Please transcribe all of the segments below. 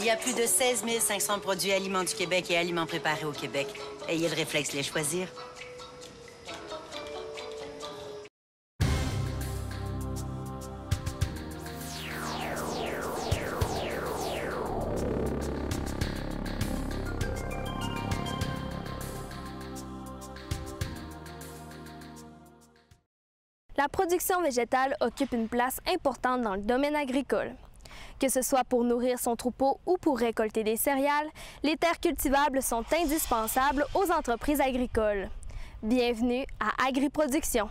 y a plus de 16 500 produits aliments du Québec et aliments préparés au Québec. Ayez le réflexe de les choisir. La production végétale occupe une place importante dans le domaine agricole. Que ce soit pour nourrir son troupeau ou pour récolter des céréales, les terres cultivables sont indispensables aux entreprises agricoles. Bienvenue à Agriproduction.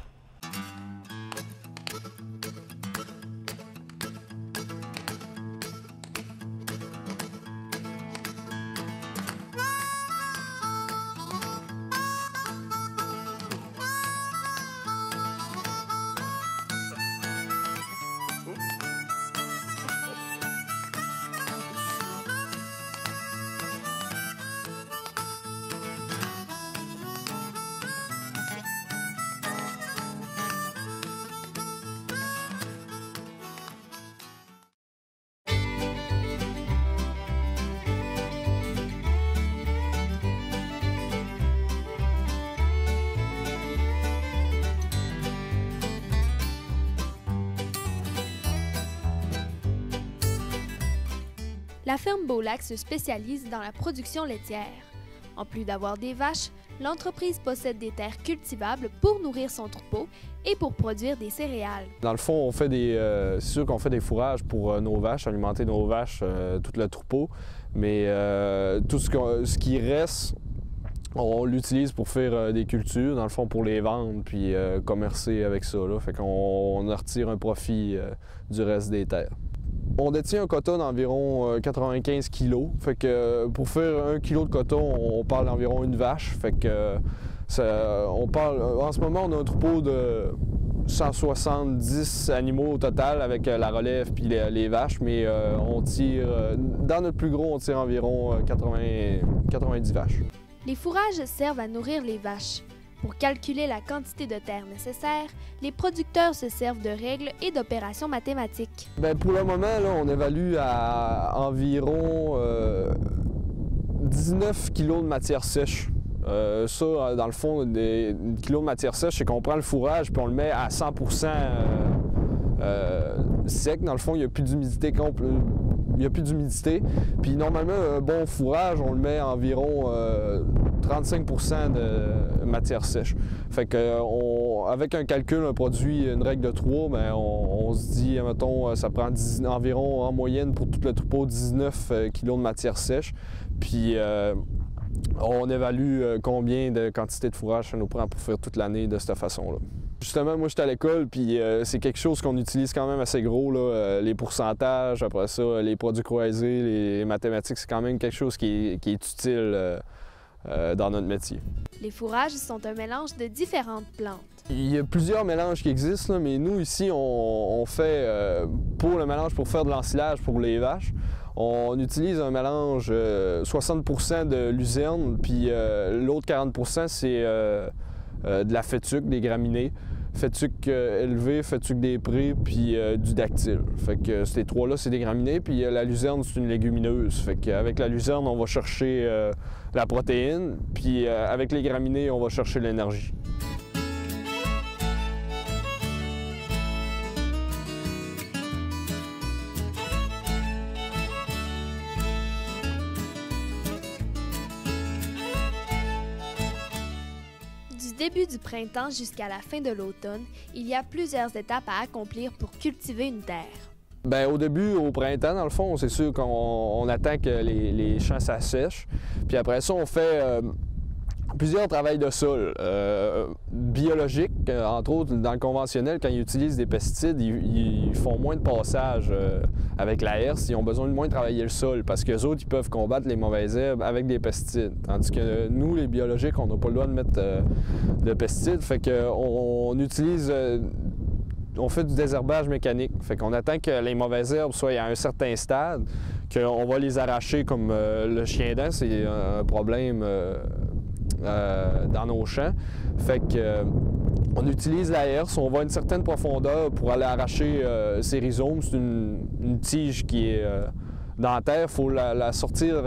La ferme Beaulac se spécialise dans la production laitière. En plus d'avoir des vaches, l'entreprise possède des terres cultivables pour nourrir son troupeau et pour produire des céréales. Dans le fond, on fait c'est sûr qu'on fait des fourrages pour nos vaches, alimenter nos vaches, tout le troupeau, mais tout ce qui reste, on l'utilise pour faire des cultures, dans le fond pour les vendre puis commercer avec ça. Là. Fait qu'on en retire un profit du reste des terres. On détient un quota d'environ 95 kg. Fait que pour faire 1 kg de coton, on parle d'environ une vache. Fait que en ce moment, on a un troupeau de 170 animaux au total avec la relève puis les vaches, mais on tire, dans notre plus gros, on tire environ 90 vaches. Les fourrages servent à nourrir les vaches. Pour calculer la quantité de terre nécessaire, les producteurs se servent de règles et d'opérations mathématiques. Bien, pour le moment, là, on évalue à environ 19 kg de matière sèche. Ça, dans le fond, des kilos de matière sèche, c'est qu'on prend le fourrage puis on le met à 100 sec. Dans le fond, il n'y a plus d'humidité Puis normalement, un bon fourrage, on le met à environ 35 de matière sèche. Fait que avec un calcul, un produit, une règle de 3, bien, on se dit, mettons, ça prend environ en moyenne pour tout le troupeau 19 kg de matière sèche. Puis on évalue combien de quantité de fourrage ça nous prend pour faire toute l'année de cette façon-là. Justement, moi, j'étais à l'école, puis c'est quelque chose qu'on utilise quand même assez gros, là, les pourcentages, après ça, les produits croisés, les mathématiques, c'est quand même quelque chose qui est utile dans notre métier. Les fourrages sont un mélange de différentes plantes. Il y a plusieurs mélanges qui existent, là, mais nous, ici, on fait, pour le mélange pour faire de l'ensilage pour les vaches, on utilise un mélange 60 de luzerne, puis l'autre 40 c'est de la fétuque, des graminées. Fétuque élevé, fétuque des prés, puis du dactyle. Fait que ces trois-là, c'est des graminées, puis la luzerne, c'est une légumineuse. Fait qu'avec la luzerne, on va chercher la protéine, puis avec les graminées, on va chercher l'énergie. Du début du printemps jusqu'à la fin de l'automne, il y a plusieurs étapes à accomplir pour cultiver une terre. Bien, au début, au printemps, dans le fond, c'est sûr qu'on attend que les champs s'assèchent. Puis après ça, on fait plusieurs travails de sol biologiques, entre autres dans le conventionnel, quand ils utilisent des pesticides, ils font moins de passage avec la herse, ils ont besoin de moins travailler le sol parce qu'eux autres, ils peuvent combattre les mauvaises herbes avec des pesticides. Tandis que nous, les biologiques, on n'a pas le droit de mettre de pesticides, fait qu'on utilise... on fait du désherbage mécanique. Fait qu'on attend que les mauvaises herbes soient à un certain stade, qu'on va les arracher comme le chien-dent, c'est un problème dans nos champs. Fait que on utilise la herse, on va à une certaine profondeur pour aller arracher ces rhizomes. C'est une tige qui est dans la terre, il faut la sortir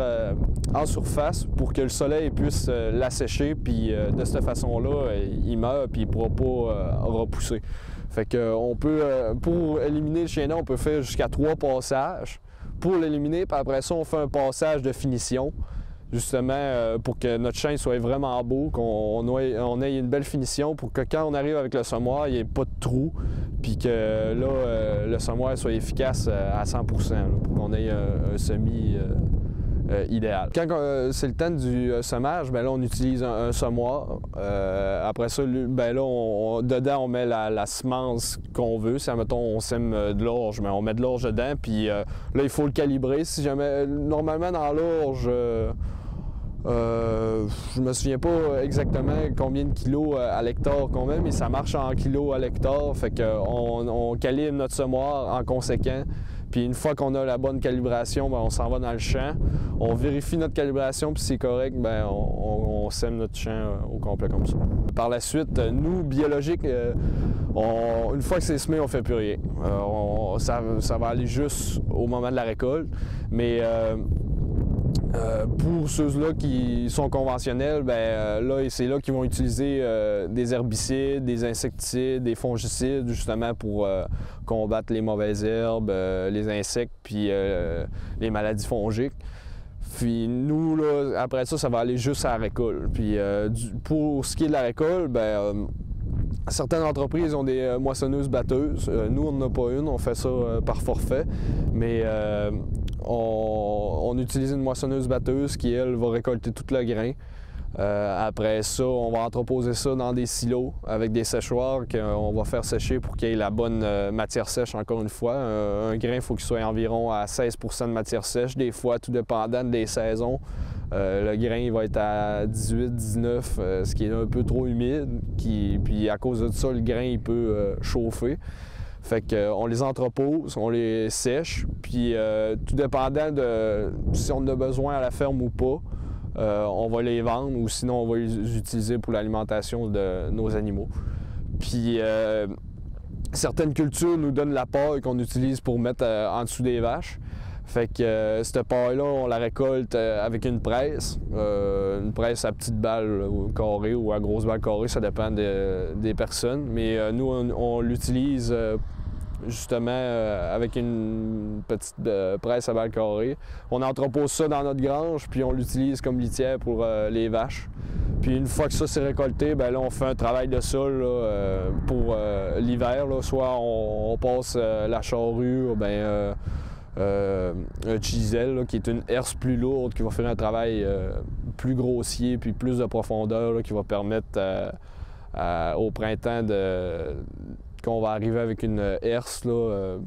en surface pour que le soleil puisse l'assécher, puis de cette façon-là, il meurt, puis il ne pourra pas repousser. Fait que on peut, pour éliminer le chien-dent, on peut faire jusqu'à 3 passages pour l'éliminer, puis après ça, on fait un passage de finition, justement pour que notre chien soit vraiment beau, qu'on ait une belle finition, pour que quand on arrive avec le semoir, il n'y ait pas de trou, puis que là, le semoir soit efficace à 100%, là, pour qu'on ait un semis idéal. Quand c'est le temps du semage, bien là, on utilise un semoir. Après ça, bien là, dedans, on met la semence qu'on veut. Si, admettons, on sème de l'orge, bien, on met de l'orge dedans, puis là, il faut le calibrer. Si jamais, normalement, dans l'orge, je me souviens pas exactement combien de kilos à l'hectare qu'on met, mais ça marche en kilos à l'hectare, fait qu'on calibre notre semoir en conséquent. Puis une fois qu'on a la bonne calibration, bien, on s'en va dans le champ, on vérifie notre calibration, puis si c'est correct, bien, on sème notre champ au complet comme ça. Par la suite, nous, biologiques, une fois que c'est semé, on ne fait plus rien. Ça va aller juste au moment de la récolte, mais pour ceux-là qui sont conventionnels, bien, là, c'est là qu'ils vont utiliser des herbicides, des insecticides, des fongicides, justement pour combattre les mauvaises herbes, les insectes, puis les maladies fongiques. Puis nous, là, après ça, ça va aller juste à la récolte. Puis pour ce qui est de la récolte, bien, certaines entreprises ont des moissonneuses-batteuses. Nous, on n'en a pas une, on fait ça par forfait. Mais on utilise une moissonneuse-batteuse qui, elle, va récolter tout le grain. Après ça, on va entreposer ça dans des silos avec des séchoirs qu'on va faire sécher pour qu'il y ait la bonne matière sèche, encore une fois. Un grain, il faut qu'il soit environ à 16 % de matière sèche. Des fois, tout dépendant des saisons, le grain il va être à 18, 19, ce qui est un peu trop humide. Puis à cause de ça, le grain il peut chauffer. Fait qu'on les entrepose, on les sèche, puis tout dépendant de si on en a besoin à la ferme ou pas, on va les vendre ou sinon on va les utiliser pour l'alimentation de nos animaux. Puis certaines cultures nous donnent la paille qu'on utilise pour mettre en dessous des vaches. Fait que cette paille-là, on la récolte avec une presse à petite balle carrée ou à grosse balle carrée, ça dépend des personnes. Mais nous, on l'utilise justement avec une petite presse à balle carrée. On entrepose ça dans notre grange, puis on l'utilise comme litière pour les vaches. Puis une fois que ça c'est récolté, bien là, on fait un travail de sol là, pour l'hiver. Soit on passe la charrue, ou bien un chisel là, qui est une herse plus lourde qui va faire un travail plus grossier puis plus de profondeur là, qui va permettre au printemps qu'on va arriver avec une herse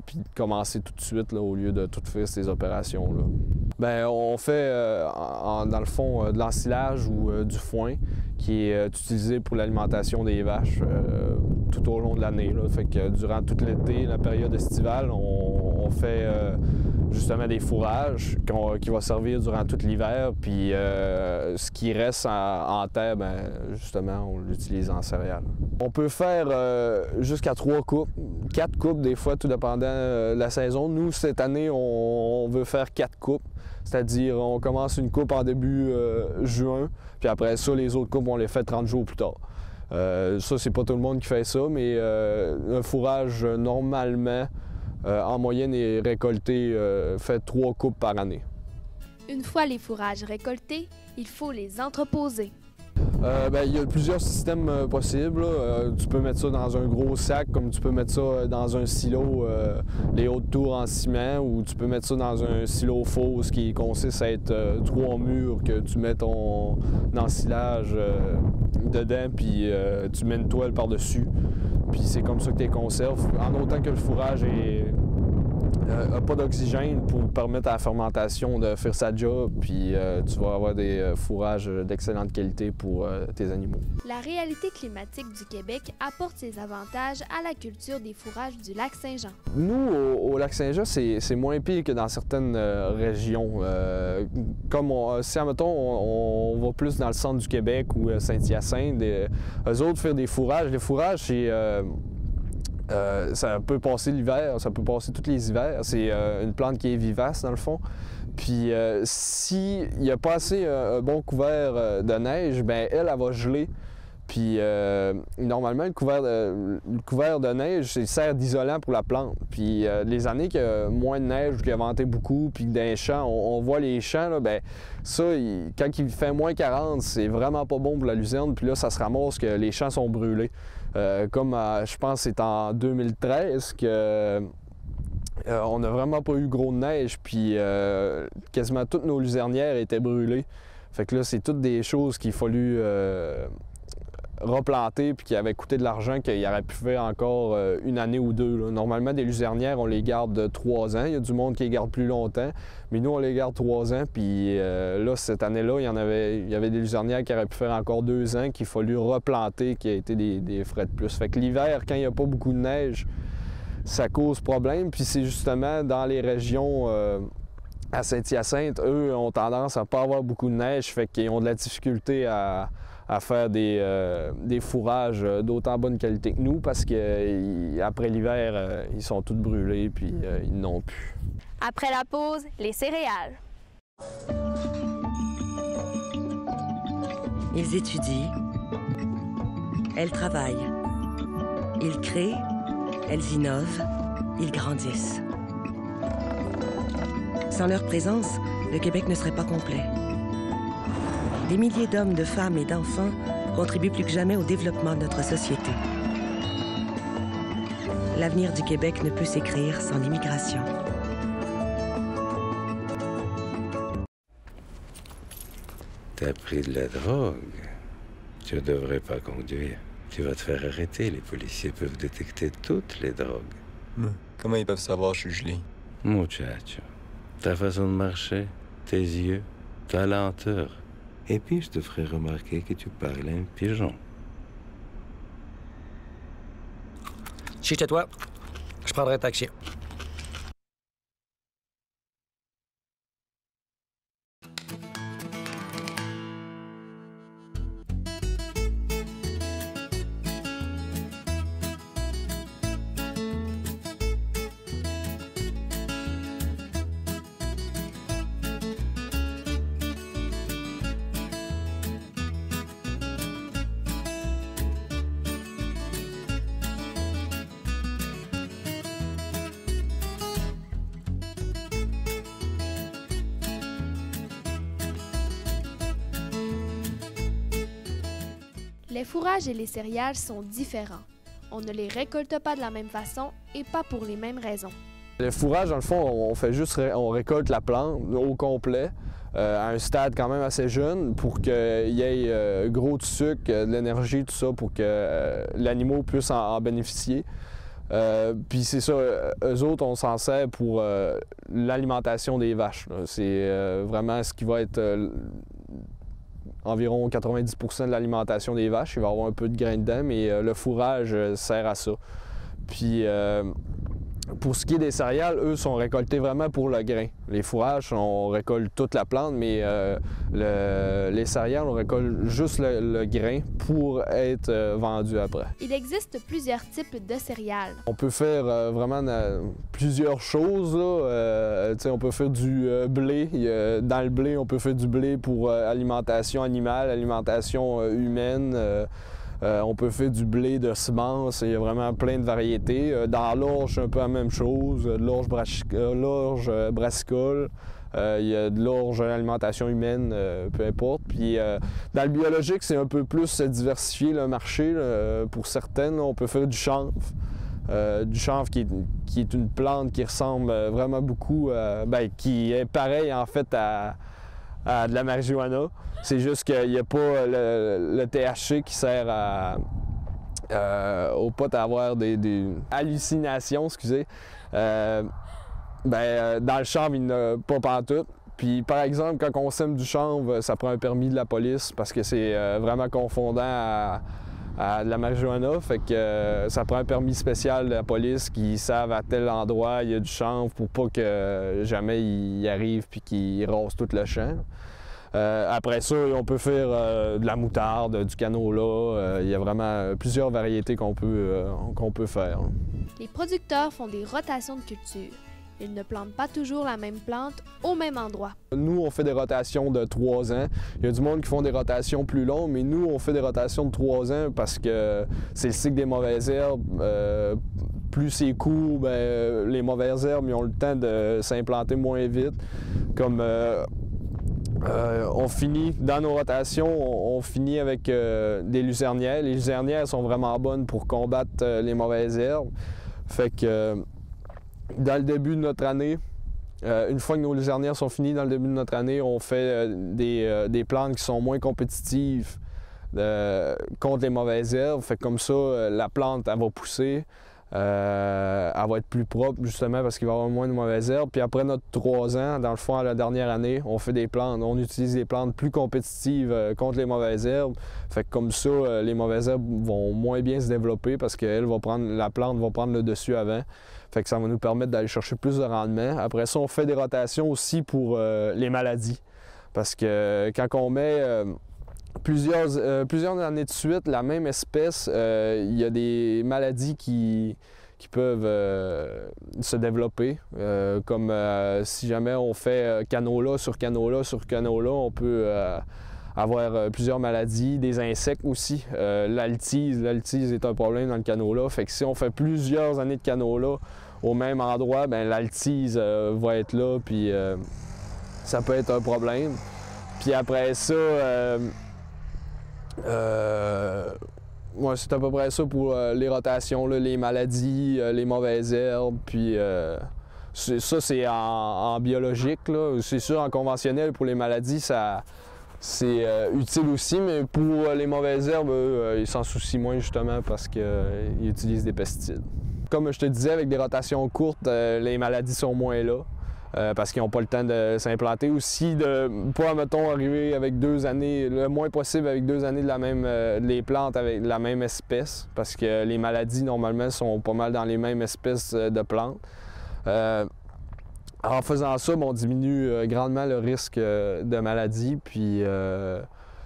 puis commencer tout de suite là, au lieu de tout faire ces opérations là. Bien, on fait dans le fond de l'ensilage ou du foin qui est utilisé pour l'alimentation des vaches tout au long de l'année. Fait que durant tout l'été, la période estivale, on fait justement des fourrages qui vont servir durant tout l'hiver. Puis ce qui reste en terre, bien, justement, on l'utilise en céréales. On peut faire jusqu'à 3 coupes, 4 coupes des fois, tout dépendant de la saison. Nous, cette année, on veut faire 4 coupes. C'est-à-dire, on commence une coupe en début juin, puis après ça, les autres coupes, on les fait 30 jours plus tard. Ça, c'est pas tout le monde qui fait ça, mais un fourrage, normalement, en moyenne, est récolté, fait 3 coupes par année. Une fois les fourrages récoltés, il faut les entreposer. Bien, il y a plusieurs systèmes possibles. Tu peux mettre ça dans un gros sac, comme tu peux mettre ça dans un silo, les hautes tours en ciment, ou tu peux mettre ça dans un silo fosse qui consiste à être 3 murs que tu mets ton ensilage dedans, puis tu mets une toile par-dessus. Puis c'est comme ça que tu les conserves, en autant que le fourrage n'a pas d'oxygène pour permettre à la fermentation de faire sa job, puis tu vas avoir des fourrages d'excellente qualité pour tes animaux. La réalité climatique du Québec apporte ses avantages à la culture des fourrages du lac Saint-Jean. Nous, au lac Saint-Jean, c'est moins pire que dans certaines régions. Comme si, admettons, on va plus dans le centre du Québec ou Saint-Hyacinthe, eux autres faire des fourrages. Les fourrages, c'est... ça peut passer l'hiver, ça peut passer tous les hivers. C'est une plante qui est vivace, dans le fond. Puis s'il n'y a pas assez un bon couvert de neige, bien elle va geler. Puis normalement, le couvert de neige, c'est sert d'isolant pour la plante. Puis les années qu'il y a moins de neige, qu'il y a venté beaucoup, puis que dans les champs, on voit les champs, là, bien ça, quand il fait moins 40, c'est vraiment pas bon pour la luzerne. Puis là, ça se ramasse que les champs sont brûlés. Comme je pense que c'est en 2013 que on n'a vraiment pas eu gros de neige, puis quasiment toutes nos luzernières étaient brûlées. Fait que là, c'est toutes des choses qu'il a fallu replanter puis qui avaient coûté de l'argent qu'il aurait pu faire encore une année ou deux. Là. Normalement, des luzernières, on les garde 3 ans. Il y a du monde qui les garde plus longtemps, mais nous, on les garde 3 ans. Puis là, cette année-là, il y avait des luzernières qui auraient pu faire encore 2 ans, qu'il a fallu replanter, qui a été des frais de plus. Fait que l'hiver, quand il n'y a pas beaucoup de neige, ça cause problème. Puis c'est justement dans les régions à Saint-Hyacinthe, eux ont tendance à ne pas avoir beaucoup de neige, fait qu'ils ont de la difficulté à faire des fourrages d'autant bonne qualité que nous parce qu'après l'hiver, ils sont tous brûlés puis ils n'ont plus. Après la pause, les céréales. Ils étudient, elles travaillent, ils créent, elles innovent, ils grandissent. Sans leur présence, le Québec ne serait pas complet. Des milliers d'hommes, de femmes et d'enfants contribuent plus que jamais au développement de notre société. L'avenir du Québec ne peut s'écrire sans l'immigration. T'as pris de la drogue. Tu ne devrais pas conduire. Tu vas te faire arrêter. Les policiers peuvent détecter toutes les drogues. Comment ils peuvent savoir que je suis gelé? Muchacho, ta façon de marcher, tes yeux, ta lenteur. Et puis, je te ferai remarquer que tu parles un pigeon. Chez toi, je prendrai un taxi. Les fourrages et les céréales sont différents. On ne les récolte pas de la même façon et pas pour les mêmes raisons. Le fourrage, dans le fond, on récolte la plante au complet à un stade quand même assez jeune pour qu'il y ait gros de sucre, de l'énergie, tout ça, pour que l'animal puisse en bénéficier. Puis c'est ça, eux autres, on s'en sert pour l'alimentation des vaches. C'est vraiment ce qui va être environ 90% de l'alimentation des vaches. Il va y avoir un peu de grain dedans, mais le fourrage sert à ça. Puis pour ce qui est des céréales, eux sont récoltés vraiment pour le grain. Les fourrages, on récolte toute la plante, mais les céréales, on récolte juste le grain pour être vendu après. Il existe plusieurs types de céréales. On peut faire vraiment plusieurs choses. Là. On peut faire du blé. Dans le blé, on peut faire du blé pour alimentation animale, alimentation humaine. On peut faire du blé de semences, il y a vraiment plein de variétés. Dans l'orge, c'est un peu la même chose, l'orge brassicole, il y a de l'orge à l'alimentation humaine, peu importe. Puis dans le biologique, c'est un peu plus diversifié le marché. Pour certaines, on peut faire du chanvre. Du chanvre qui est une plante qui ressemble vraiment beaucoup, qui est pareil en fait à de la marijuana. C'est juste qu'il n'y a pas le THC qui sert aux potes à avoir des hallucinations, excusez. Dans le chanvre, il n'y en a pas pantoute. Puis par exemple, quand on sème du chanvre, ça prend un permis de la police parce que c'est vraiment confondant à de la marijuana. Fait que ça prend un permis spécial de la police qui savent à tel endroit il y a du chanvre pour pas que jamais il arrive puis qu'il rase tout le champ. Après ça, on peut faire de la moutarde, du canola. Il y a vraiment plusieurs variétés qu'on peut faire. Les producteurs font des rotations de culture. Ils ne plantent pas toujours la même plante au même endroit. Nous, on fait des rotations de 3 ans. Il y a du monde qui font des rotations plus longues, mais nous, on fait des rotations de 3 ans parce que c'est le cycle des mauvaises herbes. Plus c'est court, ben, les mauvaises herbes ils ont le temps de s'implanter moins vite. Comme on finit, dans nos rotations, on finit avec des luzernières. Les luzernières sont vraiment bonnes pour combattre les mauvaises herbes. Fait que dans le début de notre année, une fois que nos luzernières sont finies dans le début de notre année, on fait des plantes qui sont moins compétitives contre les mauvaises herbes. Fait que comme ça, la plante, elle va pousser. Elle va être plus propre justement parce qu'il va y avoir moins de mauvaises herbes. Puis après notre 3 ans, dans le fond, à la dernière année, on fait des plantes. On utilise des plantes plus compétitives contre les mauvaises herbes. Fait que comme ça, les mauvaises herbes vont moins bien se développer parce que la plante va prendre le dessus avant. Fait que ça va nous permettre d'aller chercher plus de rendement. Après ça, on fait des rotations aussi pour les maladies. Parce que quand on met plusieurs années de suite la même espèce, il y a des maladies qui peuvent se développer. Comme si jamais on fait canola sur canola sur canola, on peut avoir plusieurs maladies, des insectes aussi. L'altise est un problème dans le canola. Fait que si on fait plusieurs années de canola au même endroit, ben l'altise va être là, puis ça peut être un problème. Puis après ça, ouais, c'est à peu près ça pour les rotations, là, les maladies, les mauvaises herbes, puis ça c'est en biologique, là. C'est sûr en conventionnel pour les maladies, c'est utile aussi, mais pour les mauvaises herbes, ils s'en soucient moins justement parce qu'ils utilisent des pesticides. Comme je te disais, avec des rotations courtes, les maladies sont moins là. Parce qu'ils n'ont pas le temps de s'implanter. Aussi, de pas, mettons, arriver avec 2 années, le moins possible avec 2 années les plantes avec la même espèce, parce que les maladies, normalement, sont pas mal dans les mêmes espèces de plantes. En faisant ça, on diminue grandement le risque de maladie, puis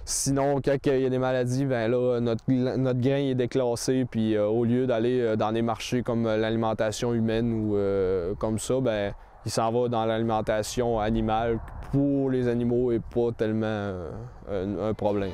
sinon, quand il y a des maladies, ben là, notre grain est déclassé, puis au lieu d'aller dans des marchés comme l'alimentation humaine ou comme ça, ben il s'en va dans l'alimentation animale pour les animaux et pas tellement un problème.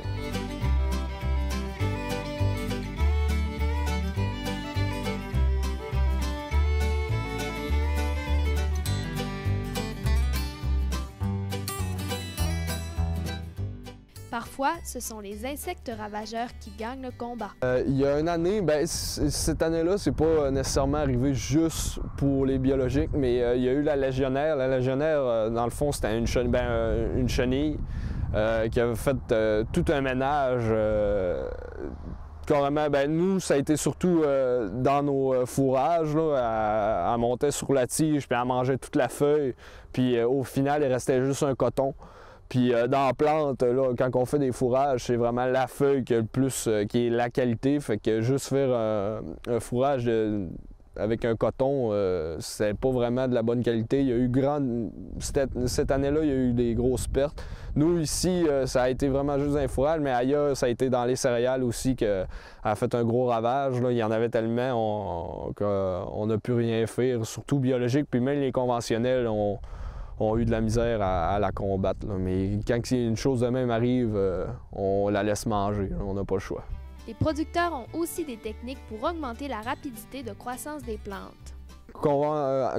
Parfois, ce sont les insectes ravageurs qui gagnent le combat. Il y a une année, ben, cette année-là, c'est pas nécessairement arrivé juste pour les biologiques, mais il y a eu la légionnaire. La légionnaire, dans le fond, c'était une chenille qui avait fait tout un ménage. Carrément, ben, nous, ça a été surtout dans nos fourrages. Là, elle montait sur la tige, puis elle mangeait toute la feuille. Puis au final, il restait juste un coton. Puis dans la plante, là, quand on fait des fourrages, c'est vraiment la feuille qui a le plus, qui est la qualité. Fait que juste faire un fourrage avec un coton, c'est pas vraiment de la bonne qualité. Il y a eu cette année-là, il y a eu des grosses pertes. Nous, ici, ça a été vraiment juste un fourrage, mais ailleurs, ça a été dans les céréales aussi qu'elle a fait un gros ravage. Là. Il y en avait tellement qu'on n'a pu rien faire, surtout biologique, puis même les conventionnels ont eu de la misère à la combattre. Là. Mais quand une chose de même arrive, on la laisse manger. Là. On n'a pas le choix. Les producteurs ont aussi des techniques pour augmenter la rapidité de croissance des plantes.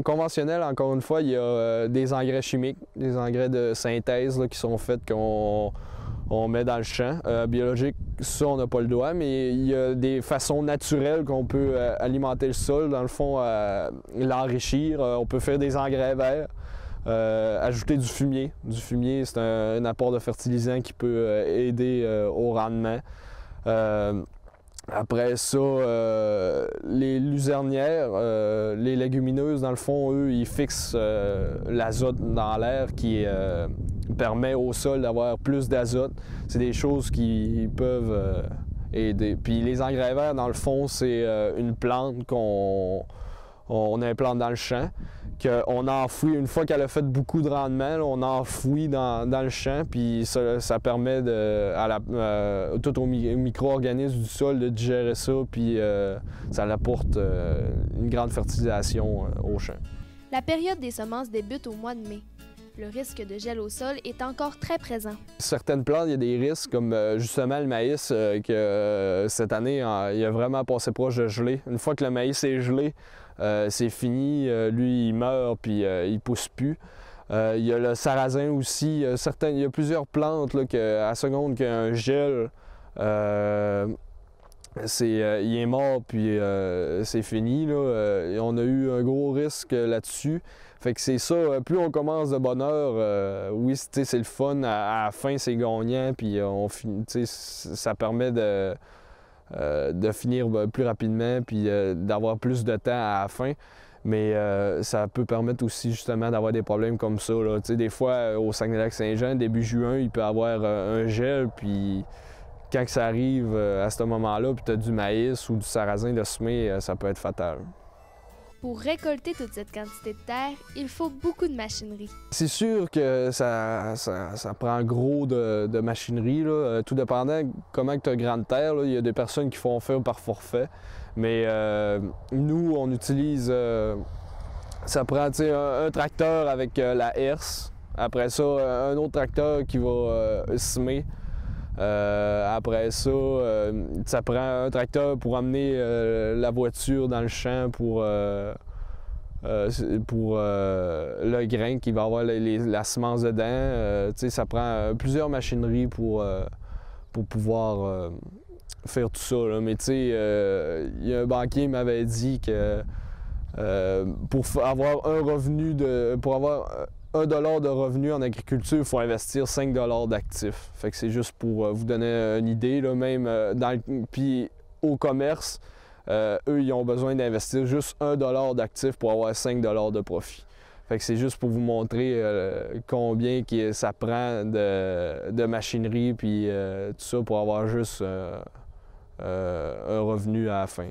Conventionnel, encore une fois, il y a des engrais chimiques, des engrais de synthèse là, qui sont faits qu'on met dans le champ. Biologique, ça, on n'a pas le droit, mais il y a des façons naturelles qu'on peut alimenter le sol, dans le fond, l'enrichir. On peut faire des engrais verts. Ajouter du fumier. Du fumier, c'est un apport de fertilisant qui peut aider au rendement. Après ça, les luzernières, les légumineuses, dans le fond, eux, ils fixent l'azote dans l'air qui permet au sol d'avoir plus d'azote. C'est des choses qui peuvent aider. Puis les engrais verts, dans le fond, c'est une plante qu'on implante dans le champ, qu'on enfouit, une fois qu'elle a fait beaucoup de rendement, là, on enfouit dans le champ, puis ça permet tout aux micro-organismes du sol de digérer ça, puis ça apporte une grande fertilisation au champ. La période des semences débute au mois de mai. Le risque de gel au sol est encore très présent. Certaines plantes, il y a des risques, comme justement le maïs, que cette année, il a vraiment passé proche de geler. Une fois que le maïs est gelé, c'est fini. Lui, il meurt, puis il ne pousse plus. Il y a le sarrasin aussi. Il y a plusieurs plantes là, à seconde qu'il y a un gel, il est mort, puis c'est fini. Là. On a eu un gros risque là-dessus. Fait que c'est ça, plus on commence de bonne heure, oui, c'est le fun, à la fin, c'est gagnant, puis ça permet de finir plus rapidement, puis d'avoir plus de temps à la fin. Mais ça peut permettre aussi justement d'avoir des problèmes comme ça. Là. Des fois, au Saguenay-Lac-Saint-Jean, début juin, il peut y avoir un gel, puis quand ça arrive à ce moment-là, puis tu as du maïs ou du sarrasin de semer, ça peut être fatal. Pour récolter toute cette quantité de terre, il faut beaucoup de machinerie. C'est sûr que ça prend gros de machinerie, là. Tout dépendant comment tu as grande terre. Là. Il y a des personnes qui font faire par forfait. Mais nous, on utilise... ça prend un tracteur avec la herse. Après ça, un autre tracteur qui va semer. Après ça, ça prend un tracteur pour amener la voiture dans le champ pour le grain qui va avoir la semence dedans. Ça prend plusieurs machineries pour pouvoir faire tout ça. Là. Mais il y a un banquier qui m'avait dit que pour avoir un revenu pour avoir $1 de revenu en agriculture, il faut investir 5 $ d'actifs. Fait que c'est juste pour vous donner une idée. Là, même puis au commerce, eux, ils ont besoin d'investir juste $1 d'actifs pour avoir 5 $ de profit. Fait que c'est juste pour vous montrer combien ça prend de machinerie puis tout ça pour avoir juste un revenu à la fin.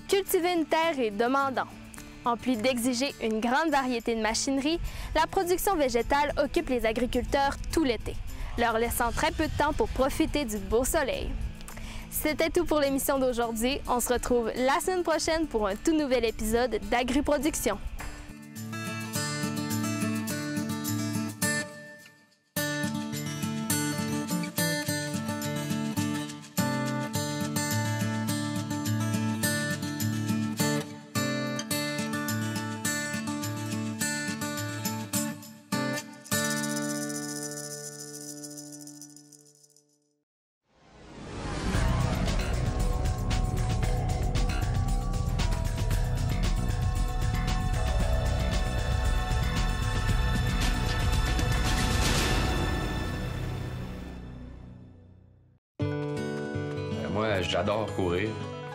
Cultiver une terre est demandant. En plus d'exiger une grande variété de machinerie, la production végétale occupe les agriculteurs tout l'été, leur laissant très peu de temps pour profiter du beau soleil. C'était tout pour l'émission d'aujourd'hui. On se retrouve la semaine prochaine pour un tout nouvel épisode d'Agri-Production. Moi, j'adore courir.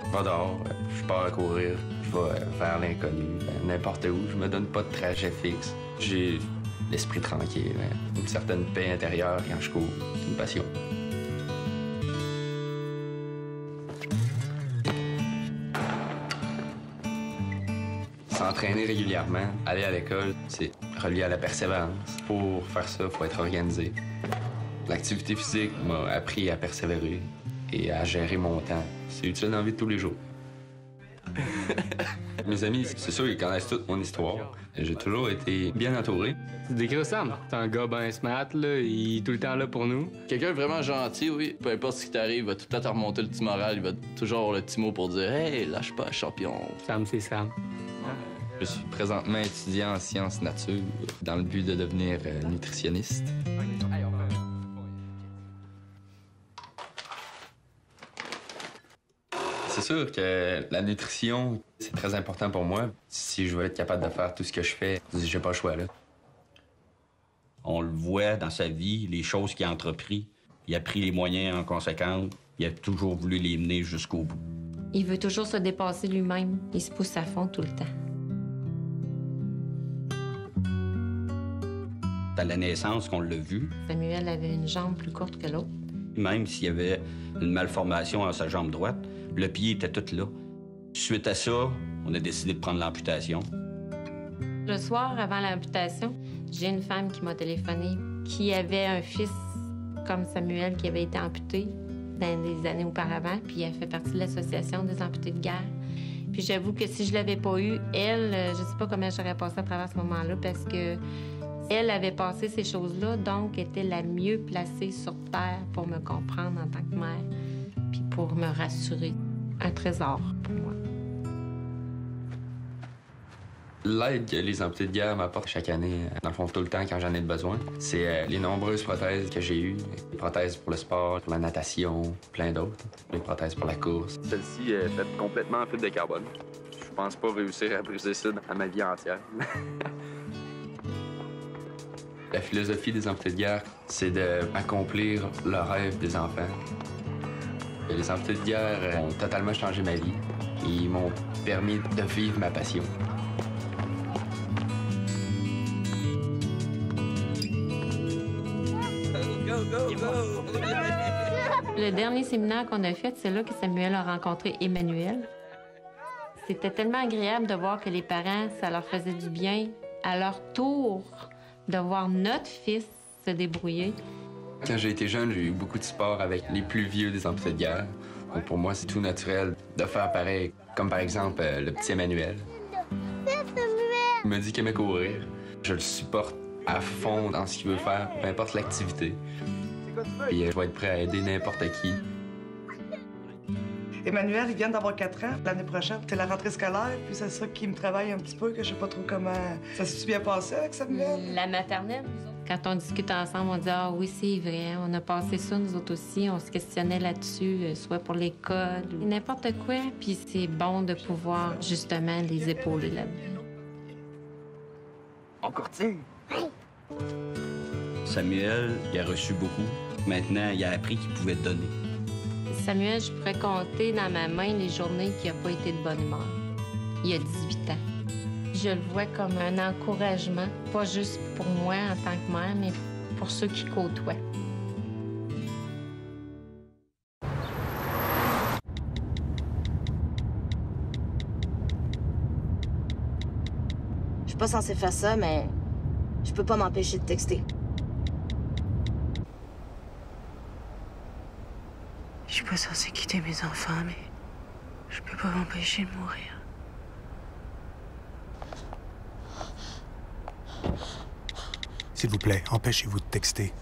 Je vais dehors, je pars à courir, je vais vers l'inconnu, n'importe où. Je me donne pas de trajet fixe. J'ai l'esprit tranquille, une certaine paix intérieure quand je cours. C'est une passion. S'entraîner régulièrement, aller à l'école, c'est relié à la persévérance. Pour faire ça, il faut être organisé. L'activité physique m'a appris à persévérer et à gérer mon temps. C'est utile dans la vie de tous les jours. Mes amis, c'est sûr, ils connaissent toute mon histoire. J'ai toujours été bien entouré. Tu décris Sam. C'est un gars ben smart, là. Il est tout le temps là pour nous. Quelqu'un de vraiment gentil, oui. Peu importe ce qui t'arrive, il va tout le temps te remonter le petit moral. Il va toujours avoir le petit mot pour dire « Hey, lâche pas, champion. » Sam, c'est Sam. Je suis présentement étudiant en sciences nature dans le but de devenir nutritionniste. C'est sûr que la nutrition, c'est très important pour moi. Si je veux être capable de faire tout ce que je fais, j'ai pas le choix, là. On le voit dans sa vie, les choses qu'il a entrepris. Il a pris les moyens en conséquence. Il a toujours voulu les mener jusqu'au bout. Il veut toujours se dépasser lui-même. Il se pousse à fond tout le temps. À la naissance qu'on l'a vu. Samuel avait une jambe plus courte que l'autre. Même s'il y avait une malformation à sa jambe droite, le pied était tout là. Suite à ça, on a décidé de prendre l'amputation. Le soir, avant l'amputation, j'ai une femme qui m'a téléphoné qui avait un fils comme Samuel qui avait été amputé dans des années auparavant, puis elle fait partie de l'association des amputés de guerre. Puis j'avoue que si je l'avais pas eu, elle, je sais pas comment j'aurais passé à travers ce moment-là parce que elle avait passé ces choses-là, donc était la mieux placée sur Terre pour me comprendre en tant que mère, puis pour me rassurer. Un trésor pour moi. L'aide que les amputés de guerre m'apportent chaque année, dans le fond, tout le temps quand j'en ai besoin, c'est les nombreuses prothèses que j'ai eues. Les prothèses pour le sport, pour la natation, plein d'autres. Les prothèses pour la course. Celle-ci est faite complètement en fibre de carbone. Je pense pas réussir à briser ça à ma vie entière. La philosophie des amputés de guerre, c'est d'accomplir le rêve des enfants. Les amputés de guerre ont totalement changé ma vie. Ils m'ont permis de vivre ma passion. Le dernier séminaire qu'on a fait, c'est là que Samuel a rencontré Emmanuel. C'était tellement agréable de voir que les parents, ça leur faisait du bien, à leur tour, de voir notre fils se débrouiller. Quand j'ai été jeune, j'ai eu beaucoup de sport avec les plus vieux des amputés de guerre. Donc pour moi, c'est tout naturel de faire pareil, comme par exemple le petit Emmanuel. Il me dit qu'il aimait courir. Je le supporte à fond dans ce qu'il veut faire, peu importe l'activité. Et je vais être prêt à aider n'importe qui. Emmanuel, il vient d'avoir 4 ans. L'année prochaine, c'est la rentrée scolaire, puis c'est ça qui me travaille un petit peu, que je sais pas trop comment... Ça s'est bien passé avec Samuel? La maternelle. Quand on discute ensemble, on dit « Ah oui, c'est vrai, on a passé ça, nous autres aussi. » On se questionnait là-dessus, soit pour l'école, n'importe quoi. Puis c'est bon de pouvoir, justement, les épauler là-dedans. On courtille. Samuel, il a reçu beaucoup. Maintenant, il a appris qu'il pouvait donner. Samuel, je pourrais compter dans ma main les journées qu'il n'a pas été de bonne humeur. Il a 18 ans. Je le vois comme un encouragement, pas juste pour moi en tant que mère, mais pour ceux qui côtoient. Je suis pas censée faire ça, mais je peux pas m'empêcher de texter. Je suis pas censée quitter mes enfants, mais je peux pas m'empêcher de mourir. S'il vous plaît, empêchez-vous de texter.